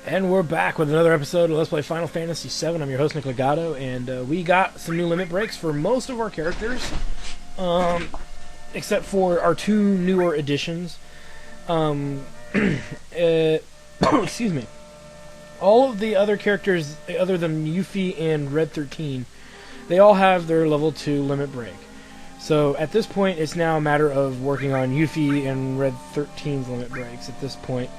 And we're back with another episode of Let's Play Final Fantasy VII. I'm your host, Nick Legato, and we got some new limit breaks for most of our characters, except for our two newer additions. Excuse me. All of the other characters, other than Yuffie and Red 13, they all have their level 2 limit break. So at this point, it's now a matter of working on Yuffie and Red 13's limit breaks at this point.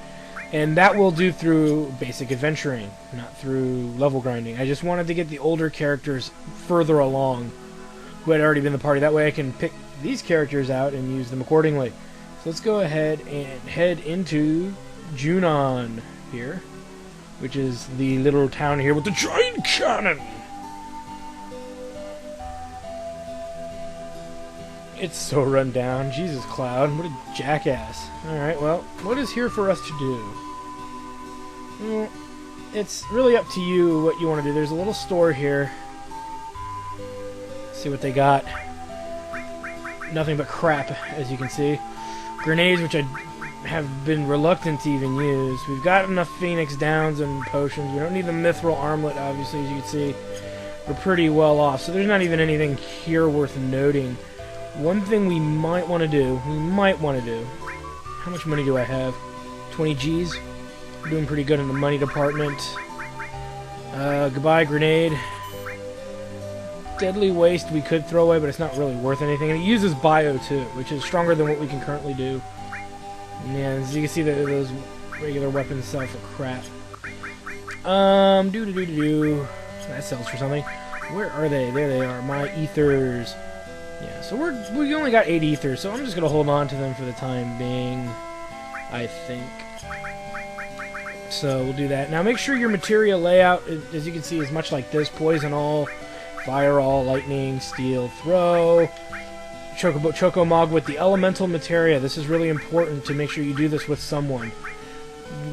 And that will do through basic adventuring, not through level grinding. I just wanted to get the older characters further along who had already been in the party. That way I can pick these characters out and use them accordingly. So let's go ahead and head into Junon here, which is the little town here with the giant cannon. It's so run down. Jesus, Cloud. What a jackass. Alright, well, what is here for us to do? Well, it's really up to you what you want to do. There's a little store here. See what they got. Nothing but crap, as you can see. Grenades, which I have been reluctant to even use. We've got enough Phoenix Downs and potions. We don't need the Mithril Armlet, obviously, as you can see. We're pretty well off, so there's not even anything here worth noting. One thing we might want to do, how much money do I have? 20 G's? I'm doing pretty good in the money department. Goodbye, grenade. Deadly Waste we could throw away, but it's not really worth anything. And it uses Bio, too, which is stronger than what we can currently do. And yeah, as you can see, those regular weapons sell for crap. That sells for something. Where are they? There they are, my ethers. Yeah, so we only got 8 ethers, so I'm just gonna hold on to them for the time being, I think. So we'll do that. Now make sure your materia layout, as you can see, is much like this: poison all, fire all, lightning, steel, throw. Chocomog with the elemental materia. This is really important to make sure you do this with someone.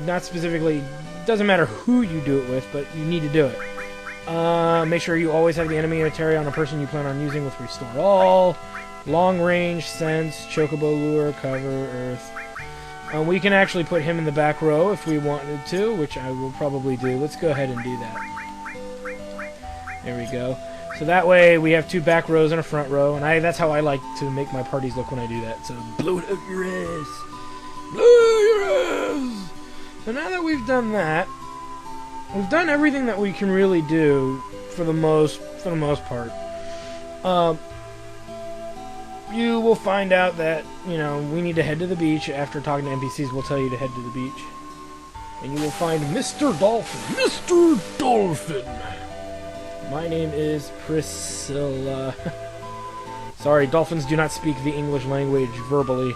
Not specifically, doesn't matter who you do it with, but you need to do it. Make sure you always have the enemy materia on a person you plan on using with Restore All, Long Range, Sense, Chocobo Lure, Cover, Earth. We can actually put him in the back row if we wanted to, which I will probably do. Let's go ahead and do that. There we go. So that way we have 2 back rows and a front row, and that's how I like to make my parties look when I do that. So blow it out your ass. Blow your ass! So now that we've done that, we've done everything that we can really do for the most part. You will find out that, we need to head to the beach. After talking to NPCs, we'll tell you to head to the beach. And you will find Mr. Dolphin. Mr. Dolphin! My name is Priscilla. Sorry, dolphins do not speak the English language verbally.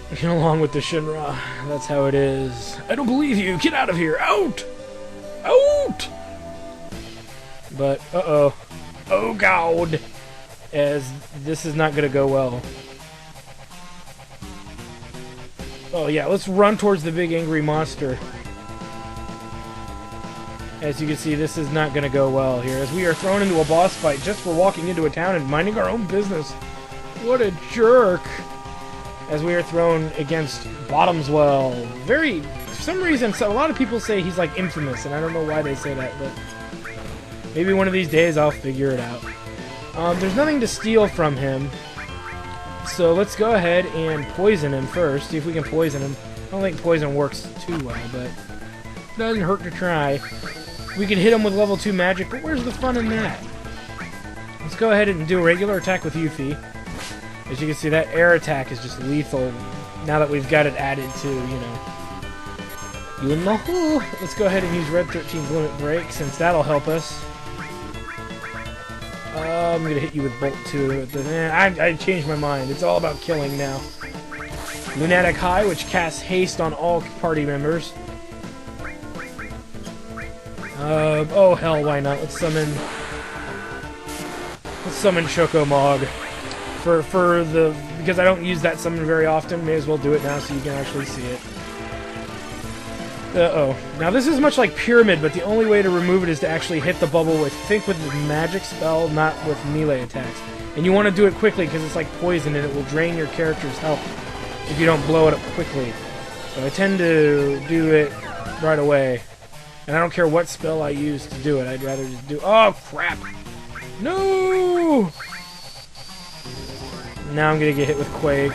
Get along with the Shinra. That's how it is. I don't believe you. Get out of here. Out! Out! But, uh-oh. Oh, God. As this is not going to go well. Oh, yeah. Let's run towards the big angry monster. As you can see, this is not going to go well here. As we are thrown into a boss fight just for walking into a town and minding our own business. What a jerk. As we are thrown against Bottomswell. For some reason, a lot of people say he's like infamous, and I don't know why they say that, but maybe one of these days I'll figure it out. There's nothing to steal from him, so let's go ahead and poison him first, see if we can poison him. I don't think poison works too well, but it doesn't hurt to try. We can hit him with level 2 magic, but where's the fun in that? Let's go ahead and do a regular attack with Yuffie. As you can see, that air attack is just lethal now that we've got it added to, You know. Let's go ahead and use Red 13's limit break, since that'll help us. I'm going to hit you with Bolt 2. I changed my mind. It's all about killing now. Lunatic High, which casts haste on all party members. Oh hell, why not? Let's summon Chocomog. Because I don't use that summon very often, may as well do it now so you can actually see it. Uh-oh. Now this is much like Pyramid, but the only way to remove it is to actually hit the bubble with the magic spell, not with melee attacks. And you want to do it quickly because it's like poison and it will drain your character's health if you don't blow it up quickly. So I tend to do it right away. And I don't care what spell I use to do it. I'd rather just do... Oh, crap! No! Now I'm gonna get hit with Quake.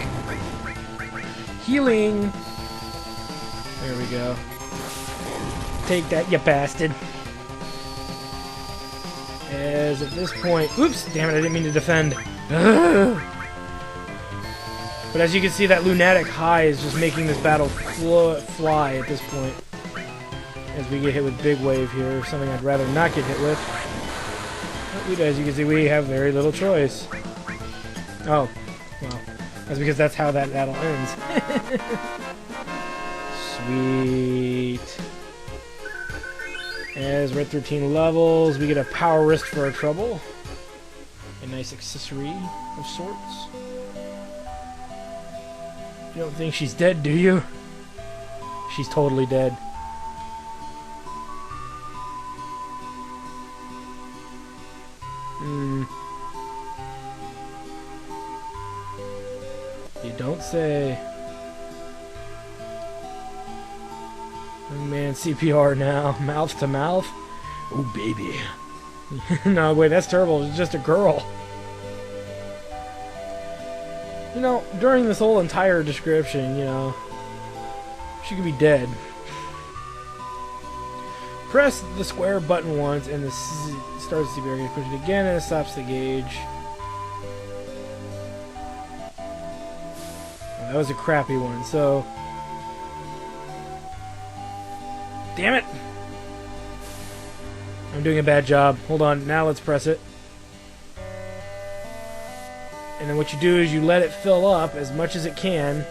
Healing! There we go. Take that, you bastard. As at this point... Oops! Damn it, I didn't mean to defend. Ugh. But as you can see, that lunatic high is just making this battle fly at this point. As we get hit with Big Wave here, something I'd rather not get hit with. But as you can see, we have very little choice. Oh, well, that's because that's how that battle ends. Sweet. As we're at 13 levels, we get a power wrist for our trouble. A nice accessory of sorts. You don't think she's dead, do you? She's totally dead. You don't say. Oh man, CPR now. Mouth to mouth? Oh baby. No, wait, that's terrible. It's just a girl. You know, during this whole entire description, you know, she could be dead. Press the square button once and the starts the CPR. Push it again and it stops the gauge. That was a crappy one, so... Damn it! I'm doing a bad job. Hold on, now let's press it. And then what you do is you let it fill up as much as it can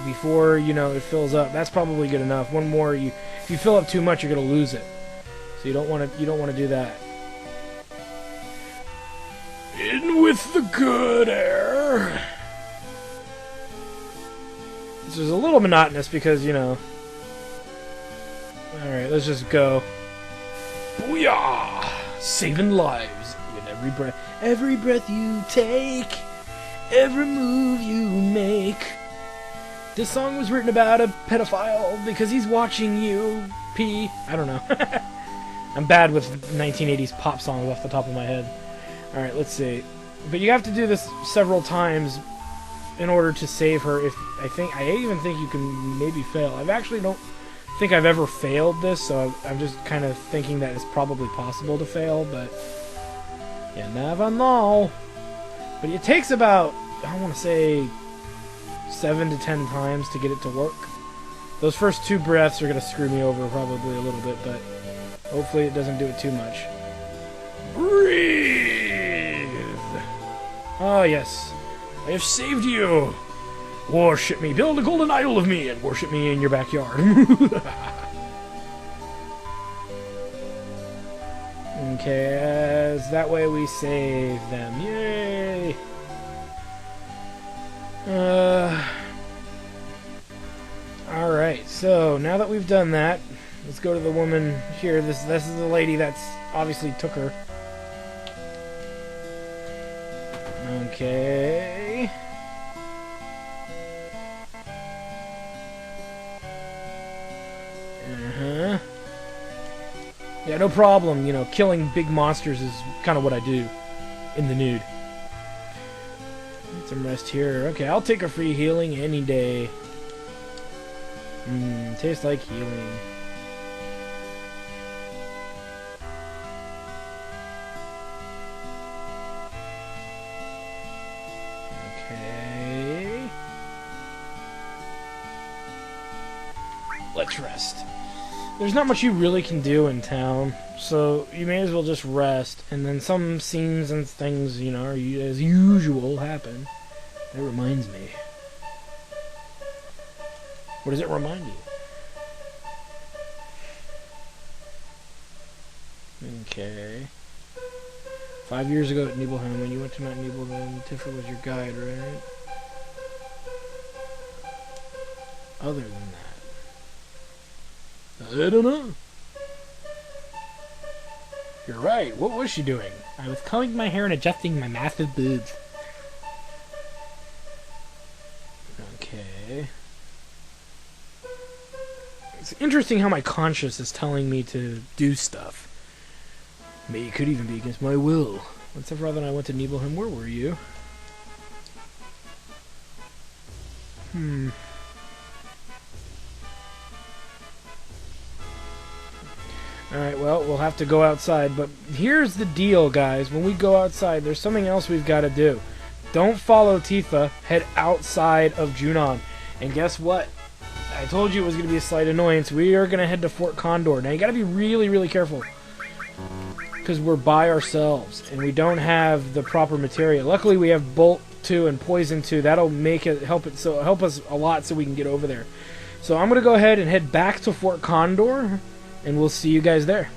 before, you know, it fills up. That's probably good enough. One more, if you fill up too much, you're gonna lose it. So you don't want to do that. In with the good air. This is a little monotonous because, you know. Alright, let's just go. Booyah! Saving lives with every breath. Every breath you take, every move you make. This song was written about a pedophile because he's watching you pee. I don't know. I'm bad with 1980s pop songs off the top of my head. Alright, let's see. But you have to do this several times in order to save her. I even think you can maybe fail. I actually don't think I've ever failed this, so I'm just kind of thinking that it's probably possible to fail, but you never know. But it takes about, I want to say, 7 to 10 times to get it to work. Those first 2 breaths are going to screw me over probably a little bit, but hopefully it doesn't do it too much. Breathe! Oh, yes. I have saved you! Worship me. Build a golden idol of me and worship me in your backyard. Okay, as that way we save them. Yay! Alright, so now that we've done that, let's go to the woman here. This is the lady that's obviously took her. Okay. Uh-huh. Yeah, no problem. You know, killing big monsters is kind of what I do in the nude. Get some rest here. Okay, I'll take a free healing any day. Tastes like healing. Okay. Let's rest. There's not much you really can do in town, so you may as well just rest. And then some scenes and things, you know, as usual, happen. That reminds me. What does it remind you? Okay. 5 years ago at Nibelheim, when you went to Mount Nibelheim, Tiffer was your guide, right? Other than that. I don't know. You're right. What was she doing? I was combing my hair and adjusting my massive boobs. Okay. It's interesting how my conscience is telling me to do stuff. Maybe it could even be against my will. When Sephiroth and I went to Nibelheim, where were you? Alright, well, we'll have to go outside, but here's the deal, guys. When we go outside, there's something else we've got to do. Don't follow Tifa, head outside of Junon. And guess what? I told you it was going to be a slight annoyance. We are going to head to Fort Condor. Now, you got to be really, really careful, because we're by ourselves, and we don't have the proper materia. Luckily, we have Bolt 2 and Poison 2. That'll make it help us a lot so we can get over there. So I'm going to go ahead and head back to Fort Condor, and we'll see you guys there.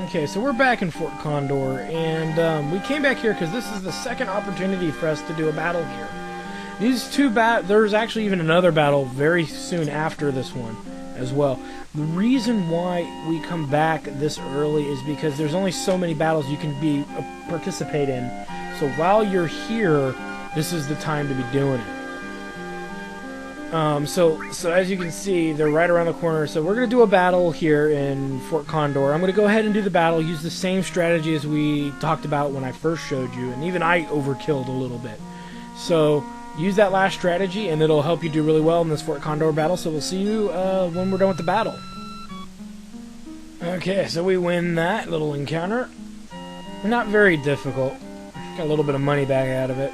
Okay, so we're back in Fort Condor, and we came back here because this is the second opportunity for us to do a battle here. These two there's actually even another battle very soon after this one as well. The reason why we come back this early is because there's only so many battles you can participate in. So while you're here, this is the time to be doing it. So as you can see, they're right around the corner. So we're going to do a battle here in Fort Condor. I'm going to go ahead and do the battle, use the same strategy as we talked about when I first showed you, and even I overkilled a little bit. So use that last strategy, and it'll help you do really well in this Fort Condor battle. So we'll see you when we're done with the battle. Okay, so we win that little encounter. Not very difficult. Got a little bit of money back out of it.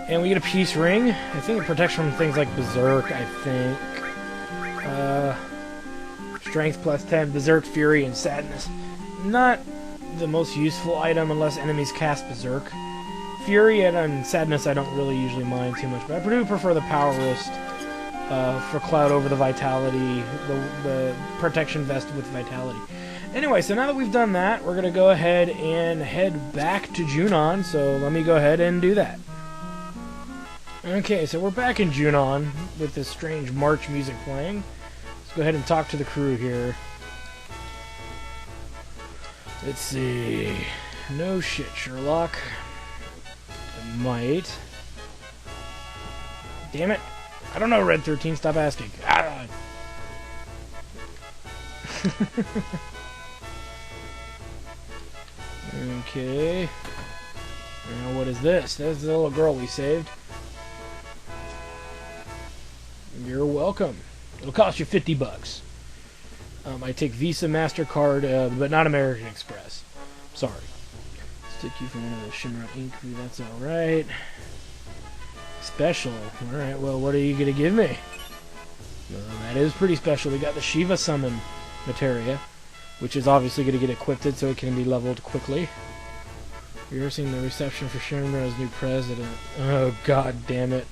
And we get a peace ring. I think it protects from things like Berserk, I think. Strength plus 10, Berserk, Fury, and Sadness. Not the most useful item unless enemies cast Berserk. Fury and Sadness I don't really usually mind too much, but I do prefer the Power Wrist for Cloud over the Vitality, the Protection Vest with Vitality. Anyway, so now that we've done that, we're going to go ahead and head back to Junon, so let me go ahead and do that. Okay, so we're back in Junon with this strange march music playing. Let's go ahead and talk to the crew here. Let's see. No shit, Sherlock. I might. Damn it. I don't know, Red 13. Stop asking. Ah. Okay. Now what is this? That's the little girl we saved. You're welcome. It'll cost you $50. I take Visa, MasterCard, but not American Express. Sorry. Stick you for one of the Shinra Ink. That's alright. Special. Alright, well, what are you going to give me? Well, that is pretty special. We got the Shiva Summon materia, which is obviously going to get equipped so it can be leveled quickly. Rehearsing the reception for Shinra's new president. Oh, god damn it.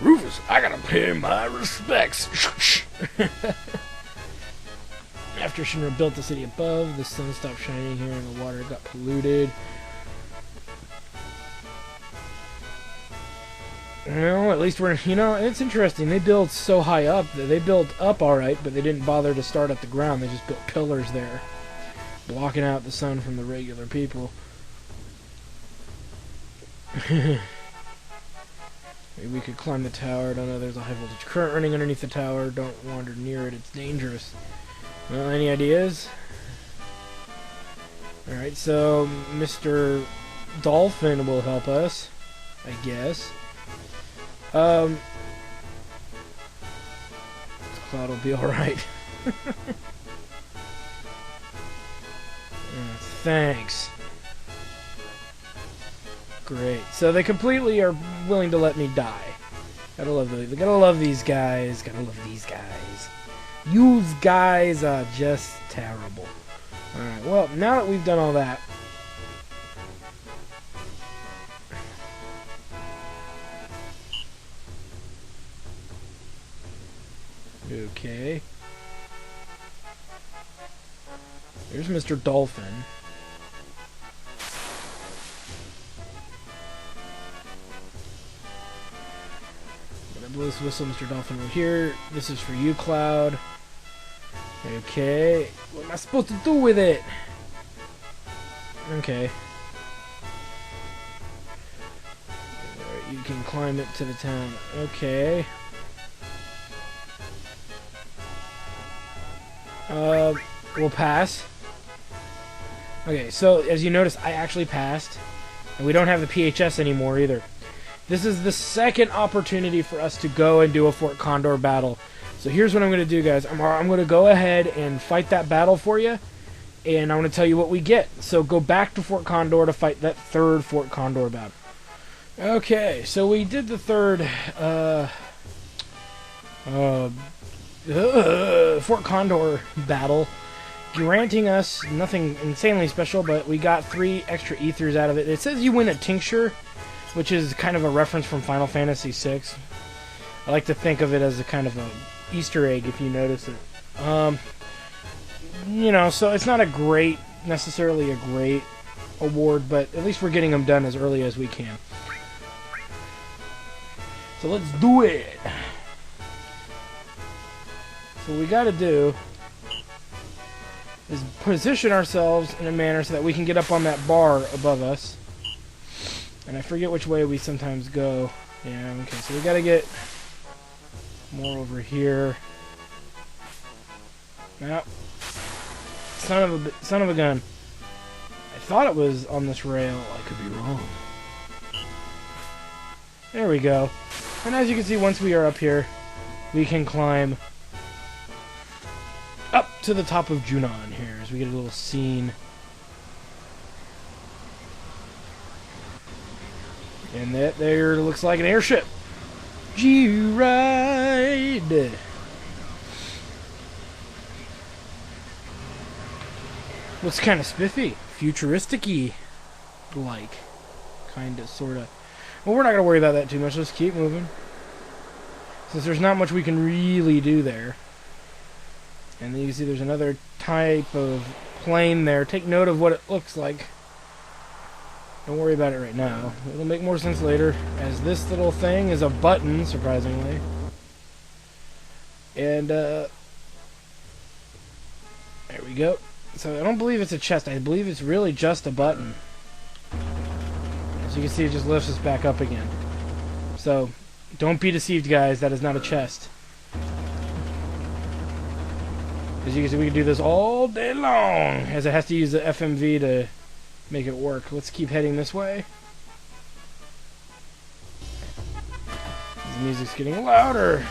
Rufus, I gotta pay my respects. After Shinra built the city above, the sun stopped shining here and the water got polluted. Well, at least we're, it's interesting. They build so high up. They built up alright, but they didn't bother to start at the ground. They just built pillars there, blocking out the sun from the regular people. Maybe we could climb the tower. Don't know, there's a high voltage current running underneath the tower. Don't wander near it, it's dangerous. Well, any ideas? Alright, so Mr. Dolphin will help us, I guess. Cloud will be alright. Thanks. Great. So they completely are willing to let me die. Gotta love these guys. Gotta love these guys. You guys are just terrible. Alright, well, now that we've done all that, okay. Here's Mr. Dolphin. Blow this whistle, Mr. Dolphin, over here. This is for you, Cloud. Okay. What am I supposed to do with it? Okay. You can climb it to the town. Okay. We'll pass. Okay, so as you notice, I actually passed. And we don't have the PHS anymore either. This is the second opportunity for us to go and do a Fort Condor battle. So here's what I'm going to do, guys. I'm going to go ahead and fight that battle for you. And I'm going to tell you what we get. So go back to Fort Condor to fight that third Fort Condor battle. Okay, so we did the third Fort Condor battle, granting us nothing insanely special, but we got 3 extra ethers out of it. It says you win a tincture, which is kind of a reference from Final Fantasy VI. I like to think of it as a kind of a Easter egg, if you notice it. You know, so it's not necessarily a great award, but at least we're getting them done as early as we can. So let's do it. So what we got to do is position ourselves in a manner so that we can get up on that bar above us. And I forget which way we sometimes go. Yeah, okay, so we got to get more over here. Now, son of a gun. I thought it was on this rail. I could be wrong. There we go. And as you can see, once we are up here, we can climb up to the top of Junon here as we get a little scene. And that there looks like an airship. G-Ride! Looks kind of spiffy. Futuristic-y. Like. Kinda, sorta. Well, we're not going to worry about that too much. Let's keep moving. Since there's not much we can really do there. And then you can see there's another type of plane there. Take note of what it looks like. Don't worry about it right now. It'll make more sense later, as this little thing is a button, surprisingly. And, there we go. So I don't believe it's a chest. I believe it's really just a button. As you can see, it just lifts us back up again. So, don't be deceived, guys. That is not a chest. As you can see, we can do this all day long, as it has to use the FMV to make it work. Let's keep heading this way. The music's getting louder.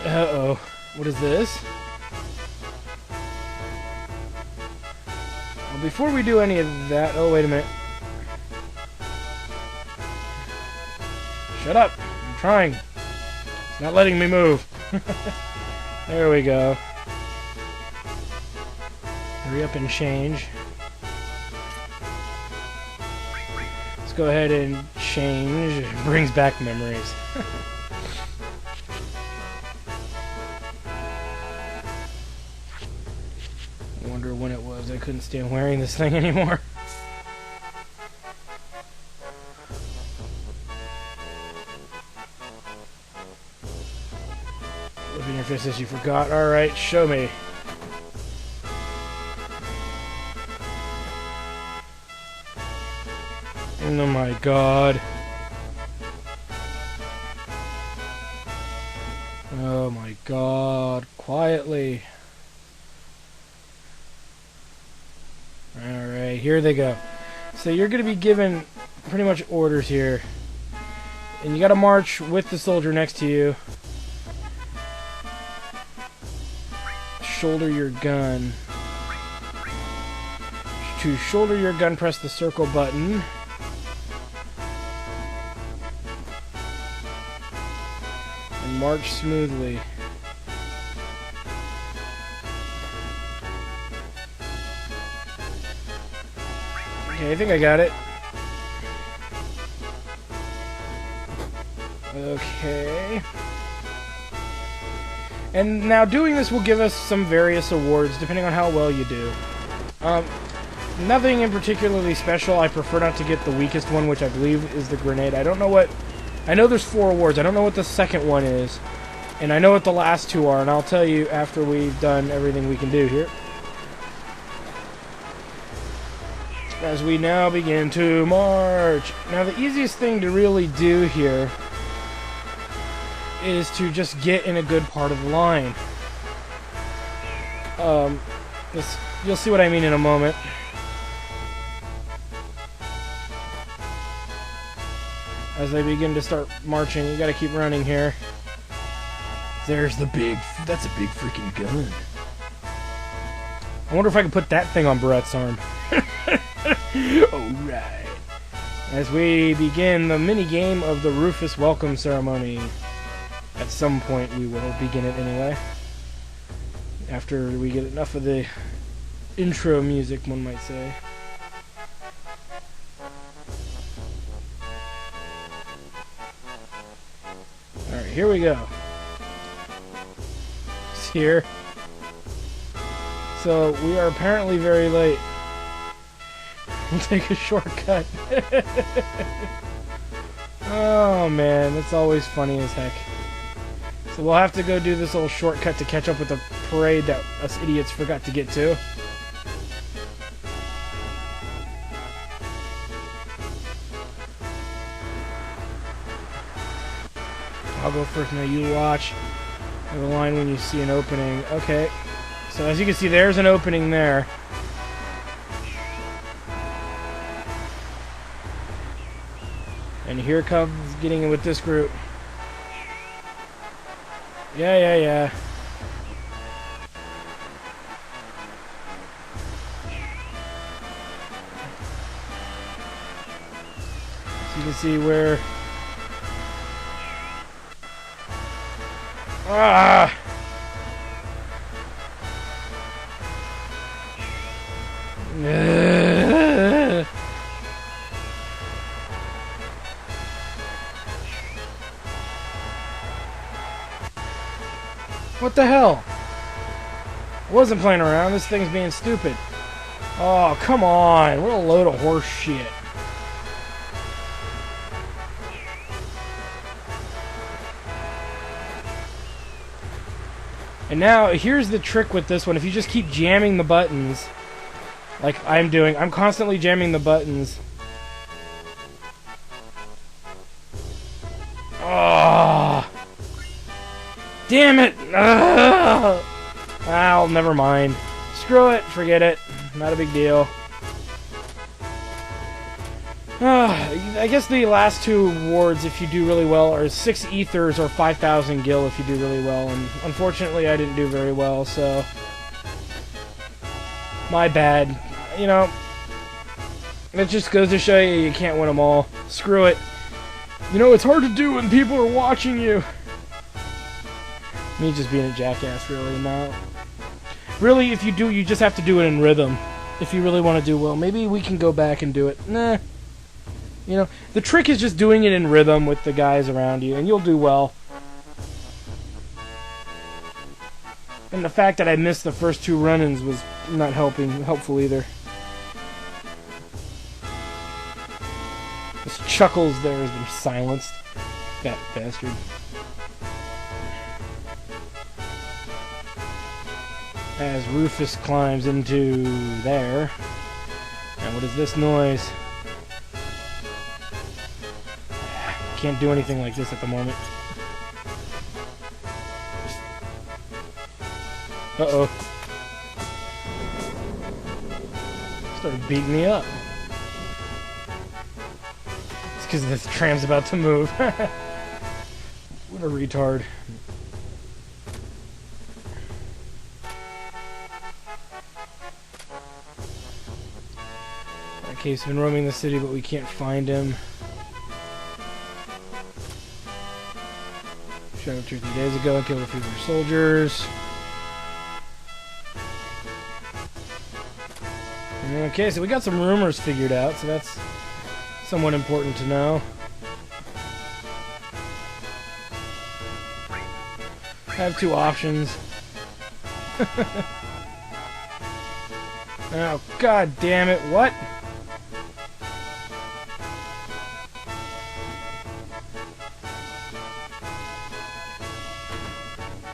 Uh-oh. What is this? Well, before we do any of that... Oh, wait a minute. Shut up. I'm trying. It's not letting me move. There we go. Hurry up and change. Let's go ahead and change. It brings back memories. I wonder when it was I couldn't stand wearing this thing anymore. Open your fist as you forgot. Alright, show me. Oh my god. Oh my god. Quietly. Alright, here they go. So you're going to be given pretty much orders here. And you got to march with the soldier next to you. Shoulder your gun. To shoulder your gun, press the circle button. And march smoothly. Okay, I think I got it. Okay. And now doing this will give us some various awards depending on how well you do. Nothing in particularly special. I prefer not to get the weakest one, which I believe is the grenade. I don't know what... I know there's 4 awards. I don't know what the second one is. And I know what the last 2 are, and I'll tell you after we've done everything we can do here. as we now begin to march. Now, the easiest thing to really do here is to just get in a good part of the line. You'll see what I mean in a moment. As they begin to start marching, you gotta keep running here. There's the that's a big freaking gun. I wonder if I can put that thing on Brett's arm. Alright. As we begin the mini-game of the Rufus welcome ceremony. At some point we will begin it anyway. After we get enough of the intro music, one might say. Alright, here we go. It's here. So, we are apparently very late. We'll take a shortcut. Oh man, that's always funny as heck. So we'll have to go do this little shortcut to catch up with the parade that us idiots forgot to get to. I'll go first, now you watch. Have a line when you see an opening. Okay. So as you can see, there's an opening there. And here comes getting in with this group. Yeah. So you can see where... Ah! What the hell? I wasn't playing around. This thing's being stupid. Oh, come on. What a load of horse shit. And now, here's the trick with this one. If you just keep jamming the buttons, like I'm doing, I'm constantly jamming the buttons. Oh, damn it! Well, never mind. Screw it, forget it. Not a big deal. I guess the last two awards, if you do really well, are 6 ethers or 5,000 gil if you do really well. And unfortunately, I didn't do very well, so my bad. You know, it just goes to show you can't win them all. Screw it. You know, it's hard to do when people are watching you. Me just being a jackass, really. No. Really, if you do, you just have to do it in rhythm. If you really want to do well. Maybe we can go back and do it. Nah. You know, the trick is just doing it in rhythm with the guys around you, and you'll do well. And the fact that I missed the first 2 run-ins was not helpful either. This Chuckles there has been silenced. Fat bastard. As Rufus climbs into there. Now what is this noise? Can't do anything like this at the moment. Uh-oh. Started beating me up. It's because this tram's about to move. What a retard. Okay, he's been roaming the city, but we can't find him. Shot him 2 or 3 days ago and killed a few of our soldiers. Okay, so we got some rumors figured out, so that's somewhat important to know. I have 2 options. Oh, god damn it, what?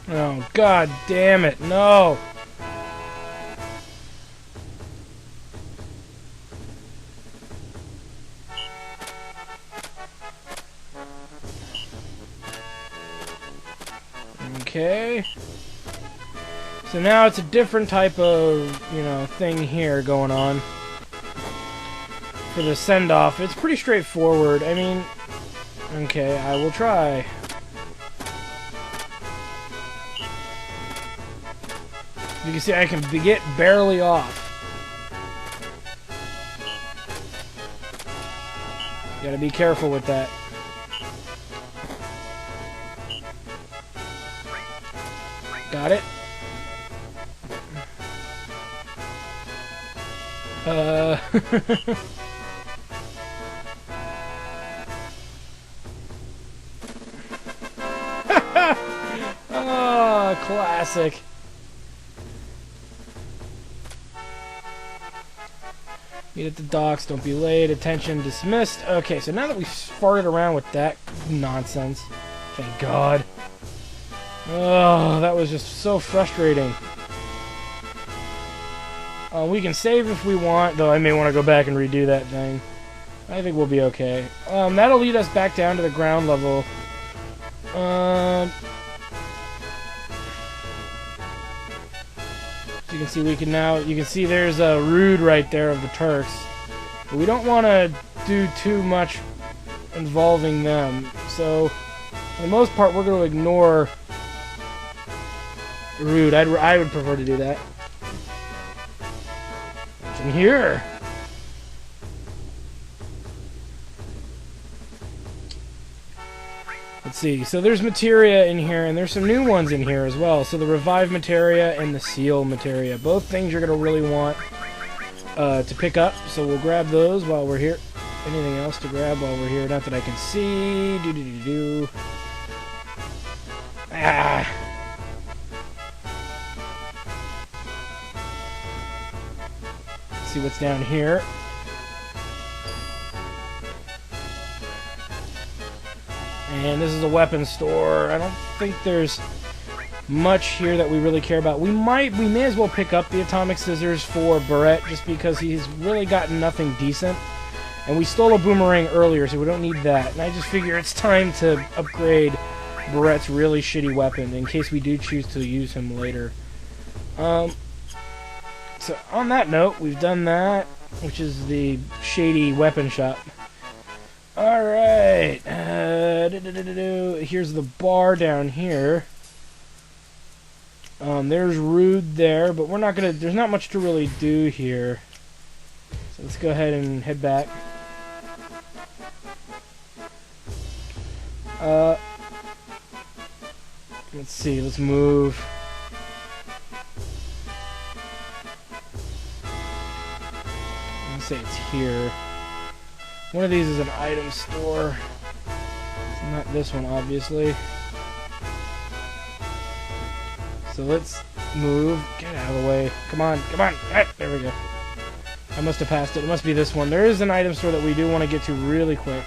Oh, god damn it, no! Okay. So now it's a different type of, thing here going on. For the send-off, it's pretty straightforward. I mean, okay, I will try. You can see I can get barely off. Gotta be careful with that. Got it. Oh, classic. Meet at the docks, don't be late, attention dismissed. Okay, so now that we've farted around with that nonsense, thank God. Oh, that was just so frustrating. We can save if we want, though I may want to go back and redo that thing. I think we'll be okay. That'll lead us back down to the ground level. You can see you can see there's a Rude right there of the Turks. But we don't want to do too much involving them. So, for the most part, we're going to ignore Rude. I would prefer to do that. What's in here? Let's see. So there's materia in here, and there's some new ones in here as well. So the revive materia and the seal materia. Both things you're going to really want to pick up. So we'll grab those while we're here. Anything else to grab while we're here? Not that I can see. Do-do-do-do. Ah! Let's see what's down here. And this is a weapon store. I don't think there's much here that we really care about. We may as well pick up the atomic scissors for Barrett, just because he's really gotten nothing decent. And we stole a boomerang earlier, so we don't need that. And I just figure it's time to upgrade Barrett's really shitty weapon, in case we do choose to use him later. So on that note, we've done that, which is the shady weapon shop. Alright, here's the bar down here. There's Rude there, but we're not gonna, there's not much to really do here. So let's go ahead and head back. Let's see, let's move. Let's say it's here. One of these is an item store. It's not this one, obviously. So let's move. Get out of the way. Come on, come on. Ah, there we go. I must have passed it. It must be this one. There is an item store that we do want to get to really quick.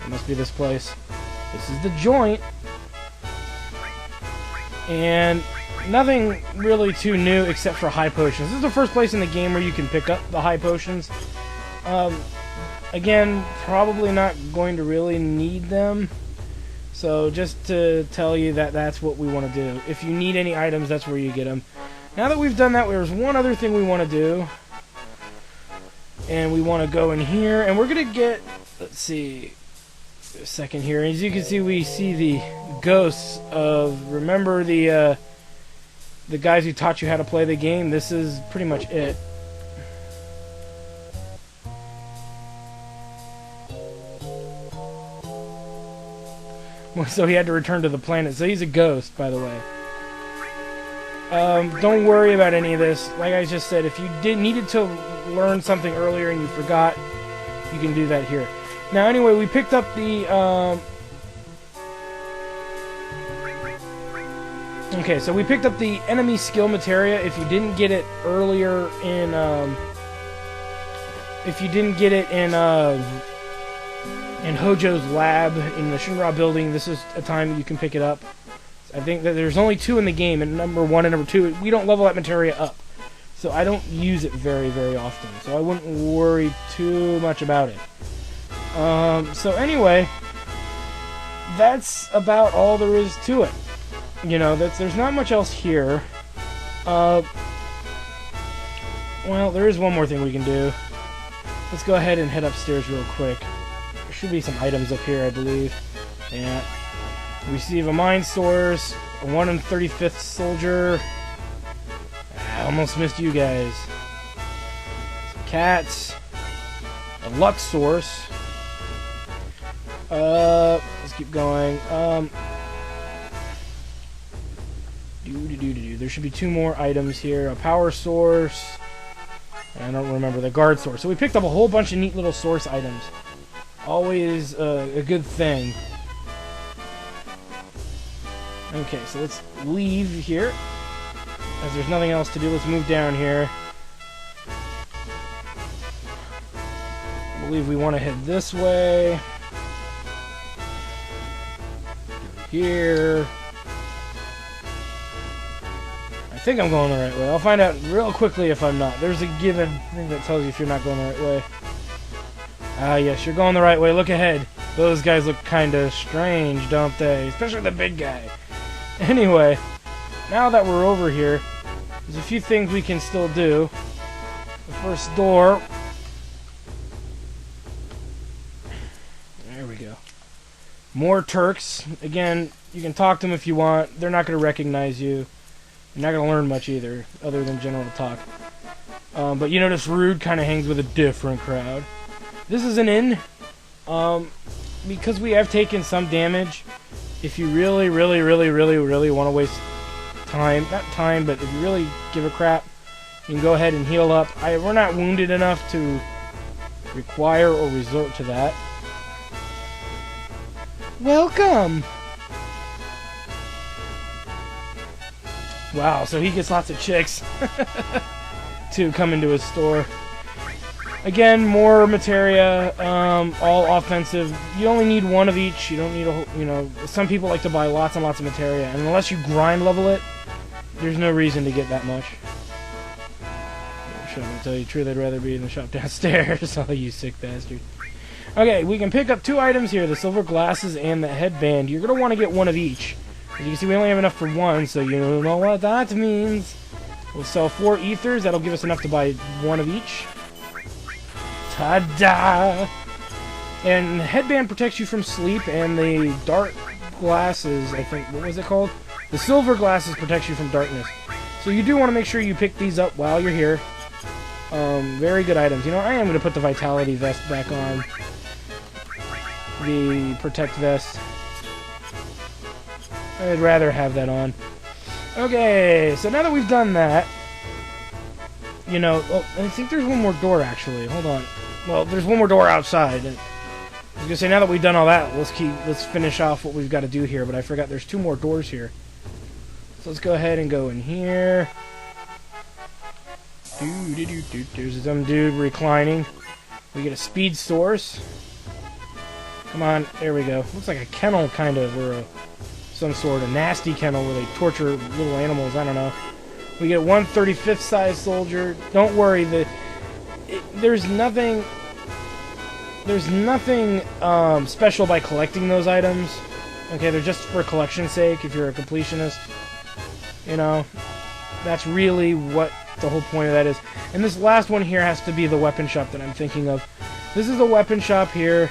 It must be this place. This is the joint. And nothing really too new except for high potions. This is the first place in the game where you can pick up the high potions. Again, probably not going to really need them. So just to tell you that that's what we want to do. If you need any items, that's where you get them. Now that we've done that, there's one other thing we want to do. And we want to go in here, and we're going to get, let's see, a second here. As you can see, we see the ghosts of, remember the guys who taught you how to play the game? This is pretty much it. So he had to return to the planet. So he's a ghost, by the way. Don't worry about any of this. Like I just said, if you needed to learn something earlier and you forgot, you can do that here. Now, anyway, we picked up the... Okay, so we picked up the enemy skill materia. If you didn't get it earlier in... If you didn't get it in Hojo's lab in the Shinra building, this is a time you can pick it up. I think that there's only 2 in the game, and number 1 and number 2, we don't level that materia up. So I don't use it very, very often. So I wouldn't worry too much about it. So anyway, that's about all there is to it. you know, there's not much else here. Well, there is one more thing we can do. Let's go ahead and head upstairs real quick. There should be some items up here, I believe. Yeah. Receive a mine source, a 1 35th soldier. I almost missed you guys. Some cats. A luck source. Let's keep going. There should be 2 more items here. A power source. I don't remember the guard source. So we picked up a whole bunch of neat little source items. Always a good thing. Okay, so let's leave here. As there's nothing else to do, let's move down here. I believe we want to head this way. Here. I think I'm going the right way. I'll find out real quickly if I'm not. There's a given thing that tells you if you're not going the right way. Ah, yes, you're going the right way. Look ahead. Those guys look kind of strange, don't they? Especially the big guy. Anyway, now that we're over here, there's a few things we can still do. The first door. There we go. More Turks. Again, you can talk to them if you want. They're not going to recognize you. You're not going to learn much either, other than general talk. But you notice Rude kind of hangs with a different crowd. This is an inn. Because we have taken some damage, if you really want to waste time, not time, but if you really give a crap, you can go ahead and heal up. We're not wounded enough to require or resort to that. Welcome! Wow, so he gets lots of chicks to come into his store. Again, more materia, all offensive. You only need 1 of each. You don't need a whole, you know, some people like to buy lots and lots of materia, and unless you grind level it, there's no reason to get that much. I'm to tell you the truth, I'd rather be in the shop downstairs. Oh, you sick bastard. Okay, we can pick up 2 items here, the silver glasses and the headband. You're going to want to get 1 of each. As you can see, we only have enough for 1, so you know what that means. We'll sell 4 ethers. That'll give us enough to buy 1 of each. Ta-da! And the headband protects you from sleep, and the dark glasses, I think, what was it called? The silver glasses protects you from darkness. So you do want to make sure you pick these up while you're here. Very good items. You know, I am going to put the Vitality Vest back on. The Protect Vest. I'd rather have that on. Okay, so now that we've done that, you know, oh, I think there's one more door, actually. Hold on. Well, there's one more door outside. I was going to say, now that we've done all that, let's finish off what we've got to do here, but I forgot there's 2 more doors here. So let's go ahead and go in here. There's some dude reclining. We get a speed source. Come on, there we go. Looks like a kennel, kind of, or some sort of nasty kennel where they torture little animals, I don't know. We get 1 35th size soldier. Don't worry, there's nothing special by collecting those items. Okay, they're just for collection's sake if you're a completionist. You know, that's really what the whole point of that is. And this last one here has to be the weapon shop that I'm thinking of. This is a weapon shop here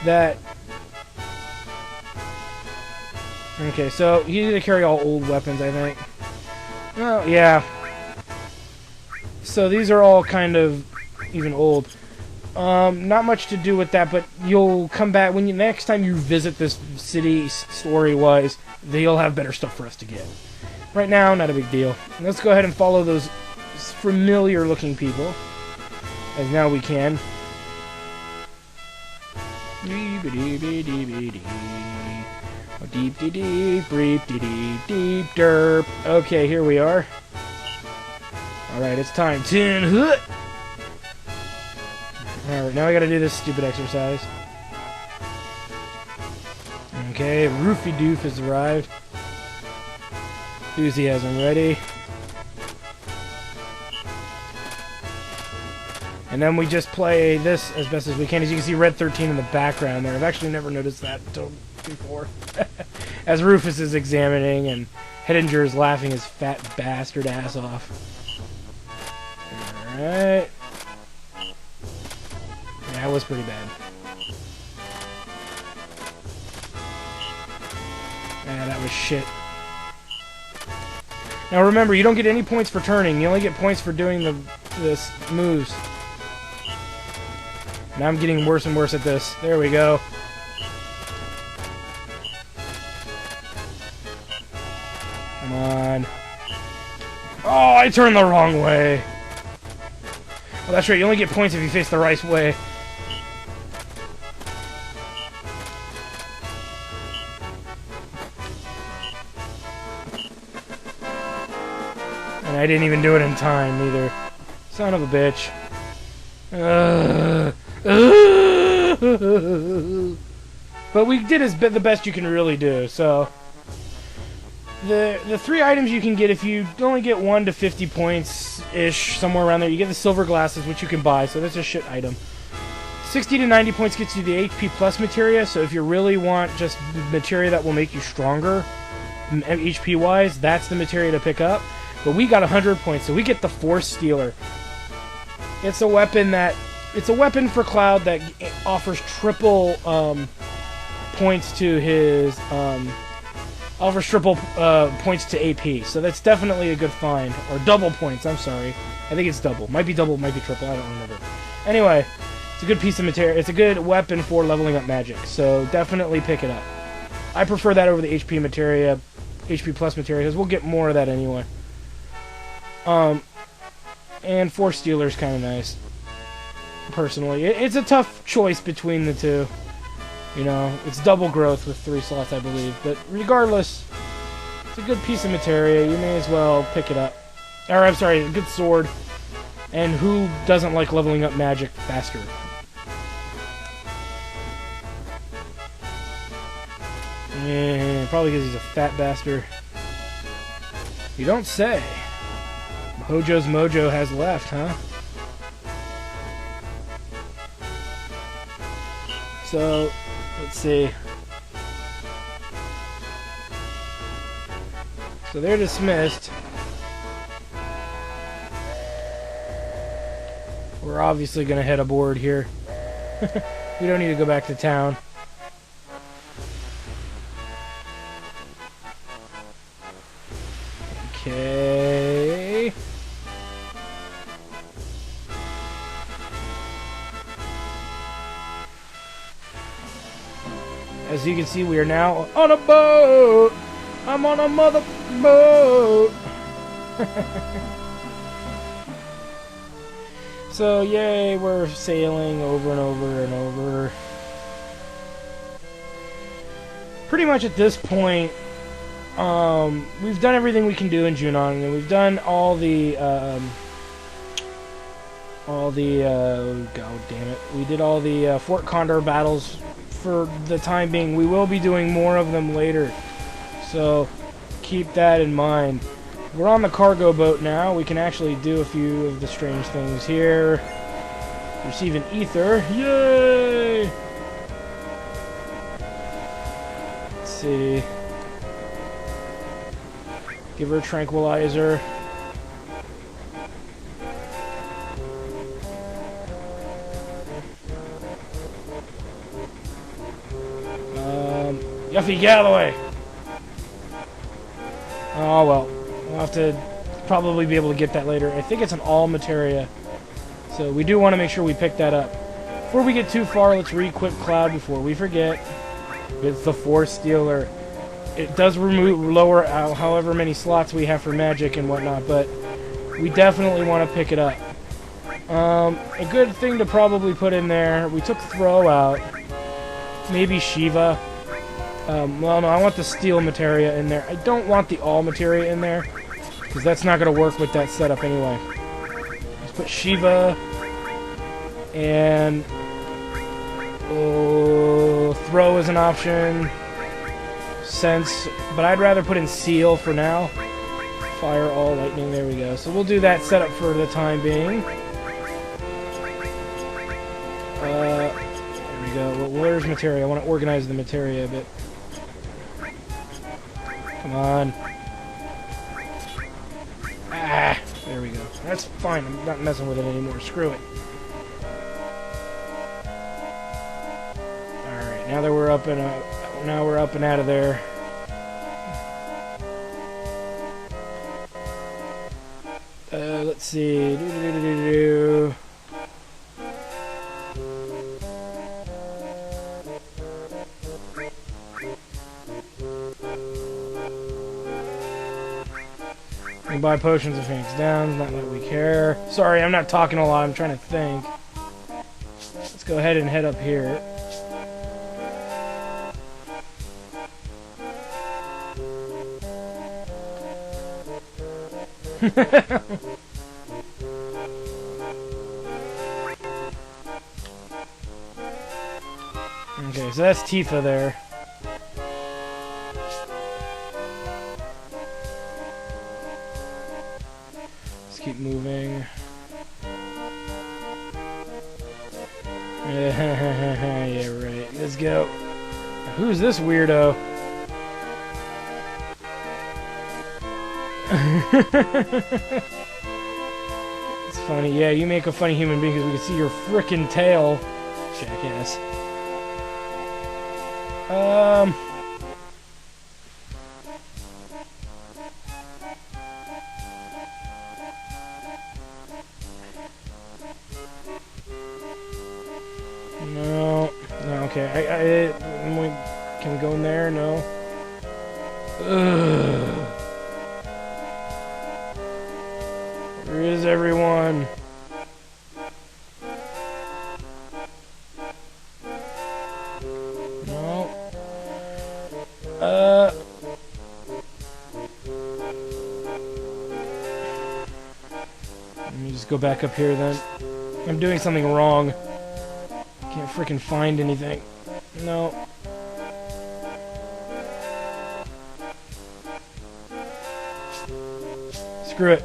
that... Okay, so you need to carry all old weapons, I think. Well, yeah. So these are all kind of even old. Not much to do with that, but you'll come back when next time you visit this city, story-wise, they'll have better stuff for us to get. Right now, not a big deal. Let's go ahead and follow those familiar-looking people, as now we can. Deep dee dee, breep dee dee, deep derp. Okay, here we are. Alright, it's time. Alright, now we gotta do this stupid exercise. Okay, Roofy Doof has arrived. Enthusiasm ready. And then we just play this as best as we can. As you can see, red 13 in the background there. I've actually never noticed that until before. As Rufus is examining and Hettinger is laughing his fat bastard ass off. Alright. Yeah, that was pretty bad. Yeah, that was shit. Now remember, you don't get any points for turning. You only get points for doing the moves. Now I'm getting worse and worse at this. There we go. Come on. Oh, I turned the wrong way. Well, that's right. You only get points if you face the right way. And I didn't even do it in time, either. Son of a bitch. But we did the best you can really do, so... The 3 items you can get if you only get 1 to 50 points-ish, somewhere around there. You get the silver glasses, which you can buy, so that's a shit item. 60 to 90 points gets you the HP plus materia, so if you really want just materia that will make you stronger, HP-wise, that's the materia to pick up. But we got 100 points, so we get the Force Stealer. It's a weapon for Cloud that offers triple points to his points to AP. So that's definitely a good find, or double points. I'm sorry, I think it's double. Might be double, might be triple. I don't remember. Anyway, it's a good piece of material. It's a good weapon for leveling up magic. So definitely pick it up. I prefer that over the HP materia, HP plus materia, because we'll get more of that anyway. And Force Stealer is kind of nice. Personally, it's a tough choice between the two. You know, it's double growth with 3 slots, I believe. But regardless, it's a good piece of materia. You may as well pick it up. Or, I'm sorry, a good sword. And who doesn't like leveling up magic faster? Yeah, probably because he's a fat bastard. You don't say. Hojo's mojo has left, huh? So, let's see. So they're dismissed. We're obviously going to head aboard here. We don't need to go back to town. Okay. As you can see, we are now on a boat! I'm on a mother boat! So, yay, we're sailing over and over and over. Pretty much at this point, we've done everything we can do in Junon, and we've done all the, god damn it, we did all the Fort Condor battles for the time being. We will be doing more of them later, so keep that in mind. We're on the cargo boat now. We can actually do a few of the strange things here. Receive an ether. Yay! Let's see. Give her a tranquilizer. Yuffie Galloway! Oh well. We'll have to probably be able to get that later. I think it's an all materia. So we do want to make sure we pick that up. Before we get too far, let's re-equip Cloud before we forget. It's the Force Stealer. It does lower however many slots we have for magic and whatnot, but we definitely want to pick it up. A good thing to probably put in there, we took Throw out. Maybe Shiva. Well, no, I want the Steel materia in there. I don't want the All materia in there, because that's not going to work with that setup anyway. Let's put Shiva, and Throw is an option. Sense, but I'd rather put in Seal for now. Fire, All, Lightning, there we go. So we'll do that setup for the time being. where's materia? I want to organize the materia a bit. Come on. Ah, there we go. That's fine. I'm not messing with it anymore. Screw it. All right, now that we're up and out of there. Let's see. We buy potions of Phoenix Downs, not that we care. Sorry, I'm not talking a lot, I'm trying to think. Let's go ahead and head up here. Okay, so that's Tifa there. Let's keep moving. Yeah, right. Let's go. Who's this weirdo? It's funny. Yeah, you make a funny human being because we can see your frickin' tail. Jackass. No. No, okay. Can we go in there? No. Ugh. Where is everyone? No. Let me just go back up here then. I'm doing something wrong. Can't freaking find anything. No. Screw it.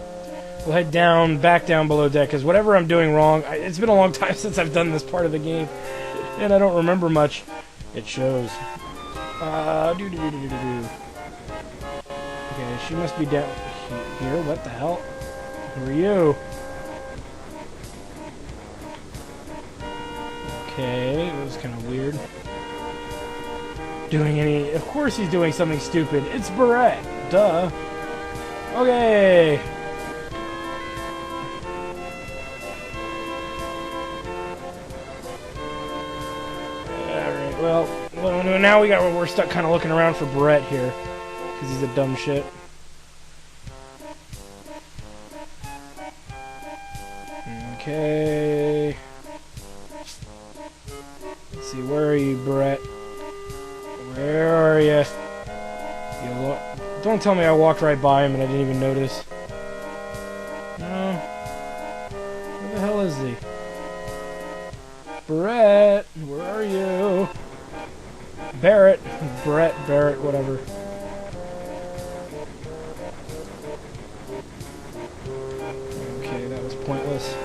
We'll head down, back down below deck, because whatever I'm doing wrong, it's been a long time since I've done this part of the game, and I don't remember much. It shows. Okay, she must be down here. What the hell? Who are you? Okay, that was kind of weird. Of course he's doing something stupid. It's Barrett. Duh. Okay. Alright, well, now we're stuck kind of looking around for Barrett here. Because he's a dumb shit. Okay. Let's see, where are you, Barrett? Where are you? Don't tell me I walked right by him and I didn't even notice. No. Where the hell is he? Barrett, where are you? Barrett, Barrett, whatever. Okay, that was pointless.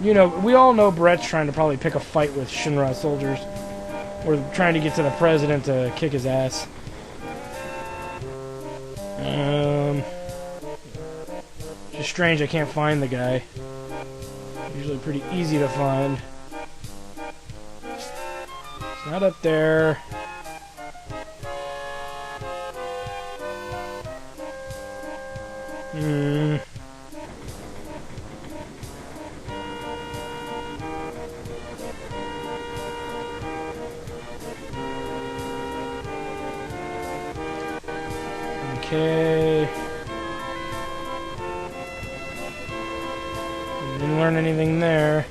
You know, we all know Brett's trying to probably pick a fight with Shinra soldiers. Or trying to get to the president to kick his ass. Just strange I can't find the guy. Usually pretty easy to find. It's not up there. Okay. Didn't learn anything there.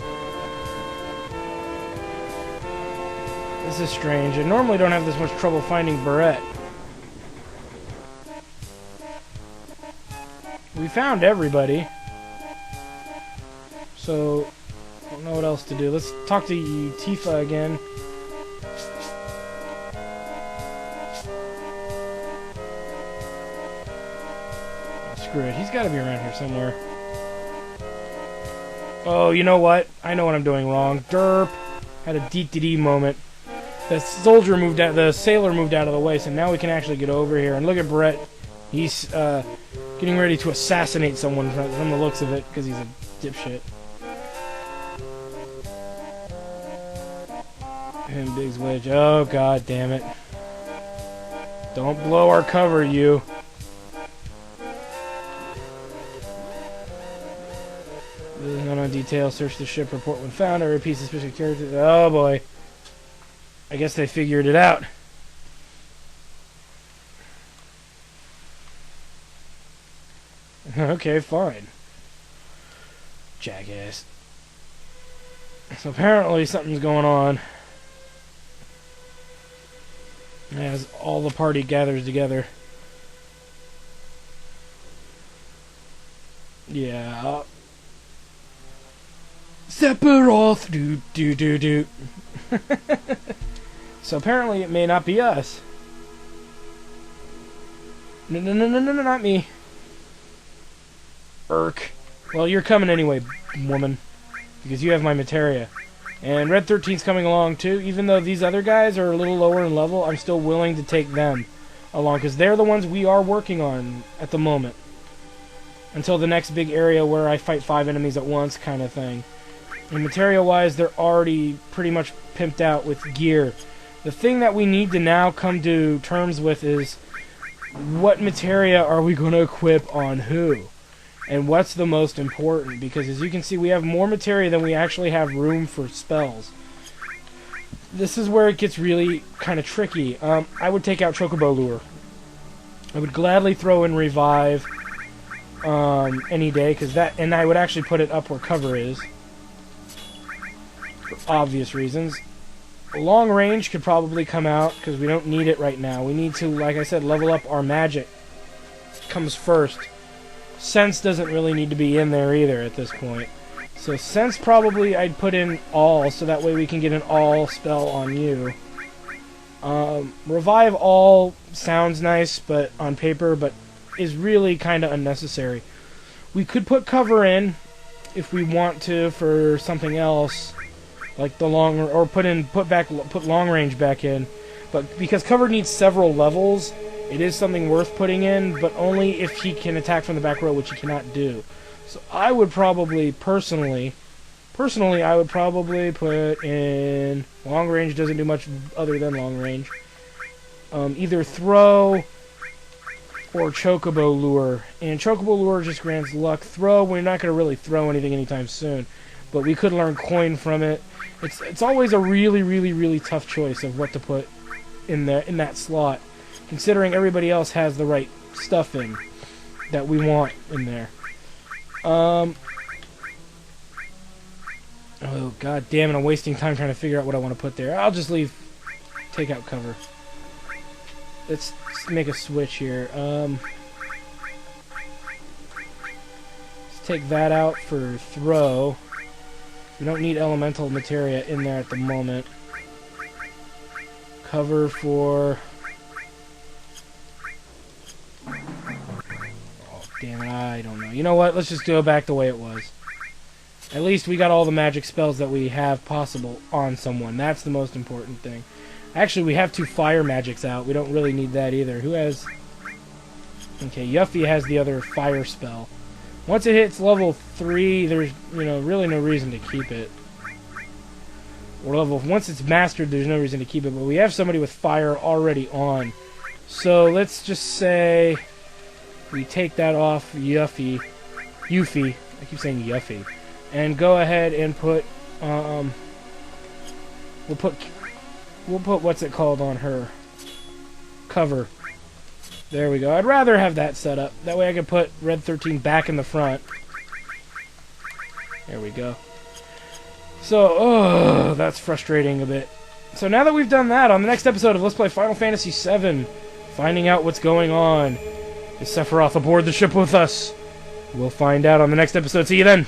This is strange. I normally don't have this much trouble finding Barrett. We found everybody. So, I don't know what else to do. Let's talk to Tifa again. Screw it. He's got to be around here somewhere. Oh, you know what? I know what I'm doing wrong. Derp. Had a dee moment. The sailor moved out of the way, so now we can actually get over here. And look at Brett. He's getting ready to assassinate someone from the looks of it, because he's a dipshit. And Biggs Wedge. Oh, god damn it. Don't blow our cover, you. Not on detail. Search the ship. Report when found. Or repeat suspicious characters. Oh boy. I guess they figured it out. Okay, fine. Jackass. So apparently something's going on as all the party gathers together. Yeah. Sephiroth! Do. So apparently it may not be us. No, not me. Irk. Well, you're coming anyway, woman. Because you have my materia. And Red 13's coming along too. Even though these other guys are a little lower in level, I'm still willing to take them along. Because they're the ones we are working on at the moment. Until the next big area where I fight 5 enemies at once kind of thing. And materia-wise, they're already pretty much pimped out with gear. The thing that we need to now come to terms with is what materia are we going to equip on who? And what's the most important? Because as you can see, we have more materia than we actually have room for spells. This is where it gets really kind of tricky. I would take out Chocobo Lure. I would gladly throw in Revive any day, and I would actually put it up where cover is. For obvious reasons. Long range could probably come out, because we don't need it right now. We need to, like I said, level up our magic. Comes first. Sense doesn't really need to be in there either at this point. So Sense probably I'd put in all, so that way we can get an all spell on you. Revive all sounds nice but on paper, but is really kind of unnecessary. We could put cover in if we want to for something else, like the long, or put long range back in. But because cover needs several levels, it is something worth putting in, but only if he can attack from the back row, which he cannot do. So I would probably, personally, I would probably put in... Long range doesn't do much other than long range. Either Throw or Chocobo Lure. And Chocobo Lure just grants luck. Throw, we're not going to really throw anything anytime soon, but we could learn coin from it. It's always a really tough choice of what to put in that slot, considering everybody else has the right stuff in that we want in there. Oh, god damn it, I'm wasting time trying to figure out what I want to put there. I'll just take out cover. Let's make a switch here. Let's take that out for throw. We don't need elemental materia in there at the moment. Cover for... Damn it, I don't know. You know what? Let's just go back the way it was. At least we got all the magic spells that we have possible on someone. That's the most important thing. Actually, we have 2 fire magics out. We don't really need that either. Who has... Okay, Yuffie has the other fire spell. Once it hits level 3, there's, really no reason to keep it. Or once it's mastered, there's no reason to keep it. But we have somebody with fire already on. So let's just say... we take that off Yuffie. I keep saying Yuffie. And go ahead and put, we'll put what's it called on her? Cover. There we go. I'd rather have that set up. That way I can put Red 13 back in the front. There we go. So, that's frustrating a bit. So now that we've done that, on the next episode of Let's Play Final Fantasy VII, finding out what's going on. Is Sephiroth aboard the ship with us? We'll find out on the next episode. See you then!